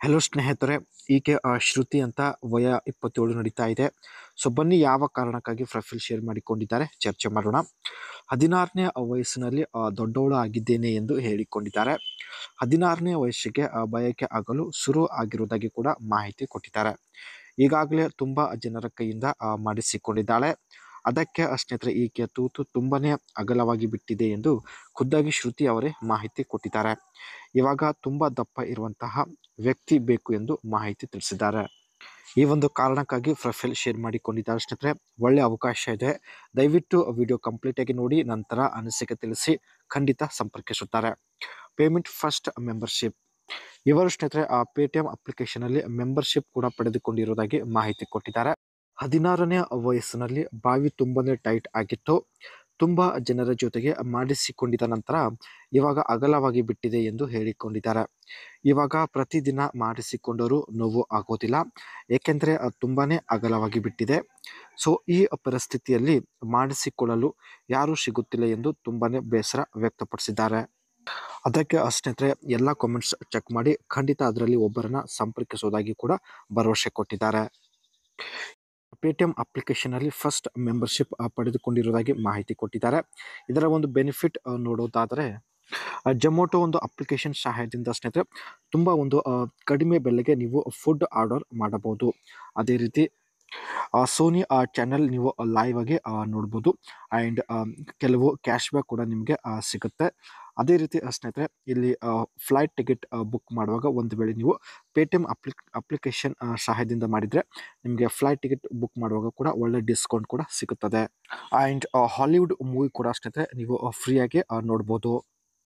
Hello ಸ್ನೇಹಿತರೆ, ಈಕೆ ಶ್ರುತಿ ಅಂತ ವಯ 27 ನಡೀತಾ ಇದೆ. ಸೊ ಬನ್ನಿ ಯಾವ ಕಾರಣಕ್ಕಾಗಿ ಪ್ರೊಫೈಲ್ ಶೇರ್ ಮಾಡಿಕೊಂಡಿದ್ದಾರೆ ಚರ್ಚೆ ಮಾಡೋಣ. 16ನೇ ವಯಸ್ಸಿನಲ್ಲಿ ದೊಡ್ಡವಳು ಆಗಿದ್ದೇನೆ ಎಂದು ಹೇಳಿಕೊಂಡಿದ್ದಾರೆ. 16ನೇ ವಯಸ್ಸಿಗೆ ಬಯಕೆ ಆಗಲು ಶುರು ಆಗಿರುವುದಾಗಿ ಕೂಡ ಮಾಹಿತಿ ಕೊಟ್ಟಿದ್ದಾರೆ. ಈಗಾಗಲೇ ತುಂಬ ಜನರ ಕೈಯಿಂದ ಮಾಡಿಸಿಕೊಂಡಿದ್ದಾಳೆ. ಅದಕ್ಕೆ ಸ್ನೇಹಿತರೆ ಈಕೆಯ ತೂತು ತುಂಬಾನೇ ಅಗಲವಾಗಿ ಬಿಟ್ಟಿದೆ ಎಂದು ಖುದ್ದಾಗಿ ಶ್ರುತಿ ಅವರೇ ಮಾಹಿತಿ ಕೊಟ್ಟಿದ್ದಾರೆ. ಇವಾಗ ತುಂಬ ದಪ್ಪ ಇರುವಂತಹ ವ್ಯಕ್ತಿ ಬೇಕು ಎಂದು ಮಾಹಿತಿ ತಿಳಿಸಿದ್ದಾರೆ. ಈ ಒಂದು ಕಾರಣಕ್ಕಾಗಿ ಪ್ರೊಫೈಲ್ ಶೇರ್ ಮಾಡಿಕೊಂಡಿದ್ದಾರೆ ಸ್ನೇಹಿತರೆ. ಒಳ್ಳೆ ಅವಕಾಶ ಇದೆ, ದಯವಿಟ್ಟು ವಿಡಿಯೋ ಕಂಪ್ಲೀಟ್ ಆಗಿ ನೋಡಿ ನಂತರ ಅನಿಸಿಕೆ ತಿಳಿಸಿ. ಖಂಡಿತ ಸಂಪರ್ಕಿಸುತ್ತಾರೆ. ಪೇಮೆಂಟ್ ಫಸ್ಟ್ ಮೆಂಬರ್ಶಿಪ್ ಇವರು ಸ್ನೇಹಿತರೆ ಪೇಟಿಎಂ ಅಪ್ಲಿಕೇಶನ್ ಅಲ್ಲಿ ಮೆಂಬರ್ಶಿಪ್ ಕೂಡ ಪಡೆದುಕೊಂಡಿರುವುದಾಗಿ ಮಾಹಿತಿ ಕೊಟ್ಟಿದ್ದಾರೆ. 16ನೇ ವಯಸ್ಸಿನಲ್ಲಿ ಬಾವಿ ತುಂಬಾನೇ ಟೈಟ್ ಆಗಿತ್ತು. ತುಂಬ ಜನರ ಜೊತೆಗೆ ಮಾಡಿಸಿಕೊಂಡಿದ ನಂತರ ಇವಾಗ ಅಗಲವಾಗಿ ಬಿಟ್ಟಿದೆ ಎಂದು ಹೇಳಿಕೊಂಡಿದ್ದಾರೆ. ಇವಾಗ ಪ್ರತಿದಿನ ಮಾಡಿಸಿಕೊಂಡರೂ ನೋವು ಆಗೋದಿಲ್ಲ, ಏಕೆಂದರೆ ತುಂಬಾನೇ ಅಗಲವಾಗಿ ಬಿಟ್ಟಿದೆ. ಸೊ ಈ ಪರಿಸ್ಥಿತಿಯಲ್ಲಿ ಮಾಡಿಸಿಕೊಳ್ಳಲು ಯಾರೂ ಸಿಗುತ್ತಿಲ್ಲ ಎಂದು ತುಂಬಾನೇ ಬೇಸರ ವ್ಯಕ್ತಪಡಿಸಿದ್ದಾರೆ. ಅದಕ್ಕೆ ಸ್ನೇಹಿತರೆ ಎಲ್ಲ ಕಾಮೆಂಟ್ಸ್ ಚೆಕ್ ಮಾಡಿ ಖಂಡಿತ ಅದರಲ್ಲಿ ಒಬ್ಬರನ್ನ ಸಂಪರ್ಕಿಸುವುದಾಗಿ ಕೂಡ ಭರವಸೆ ಕೊಟ್ಟಿದ್ದಾರೆ. ಪೇಟಿಎಂ ಅಪ್ಲಿಕೇಶನ್ ಅಲ್ಲಿ ಫಸ್ಟ್ ಮೆಂಬರ್ಶಿಪ್ ಪಡೆದುಕೊಂಡಿರುವುದಾಗಿ ಮಾಹಿತಿ ಕೊಟ್ಟಿದ್ದಾರೆ. ಇದರ ಒಂದು ಬೆನಿಫಿಟ್ ನೋಡೋದಾದರೆ ಜೊಮೊಟೊ ಒಂದು ಅಪ್ಲಿಕೇಶನ್ ಸಹಾಯದಿಂದ ಸ್ನೇಹಿತರೆ ತುಂಬ ಒಂದು ಕಡಿಮೆ ಬೆಲೆಗೆ ನೀವು ಫುಡ್ ಆರ್ಡರ್ ಮಾಡಬಹುದು. ಅದೇ ರೀತಿ ಸೋನಿ ಚಾನೆಲ್ ನೀವು ಲೈವ್ ಆಗಿ ನೋಡ್ಬೋದು. ಆ್ಯಂಡ್ ಕೆಲವು ಕ್ಯಾಶ್ ಬ್ಯಾಕ್ ಕೂಡ ನಿಮಗೆ ಸಿಗುತ್ತೆ. ಅದೇ ರೀತಿ ಸ್ನೇಹಿತರೆ ಇಲ್ಲಿ ಫ್ಲೈಟ್ ಟಿಕೆಟ್ ಬುಕ್ ಮಾಡುವಾಗ ಒಂದು ವೇಳೆ ನೀವು ಪೇಟಿಎಂ ಅಪ್ಲಿಕೇಶನ್ ಸಹಾಯದಿಂದ ಮಾಡಿದರೆ ನಿಮಗೆ ಫ್ಲೈಟ್ ಟಿಕೆಟ್ ಬುಕ್ ಮಾಡುವಾಗ ಕೂಡ ಒಳ್ಳೆ ಡಿಸ್ಕೌಂಟ್ ಕೂಡ ಸಿಗುತ್ತದೆ. ಆ್ಯಂಡ್ ಹಾಲಿವುಡ್ ಮೂವಿ ಕೂಡ ಸ್ನೇಹಿತರೆ ನೀವು ಫ್ರೀಯಾಗಿ ನೋಡ್ಬೋದು.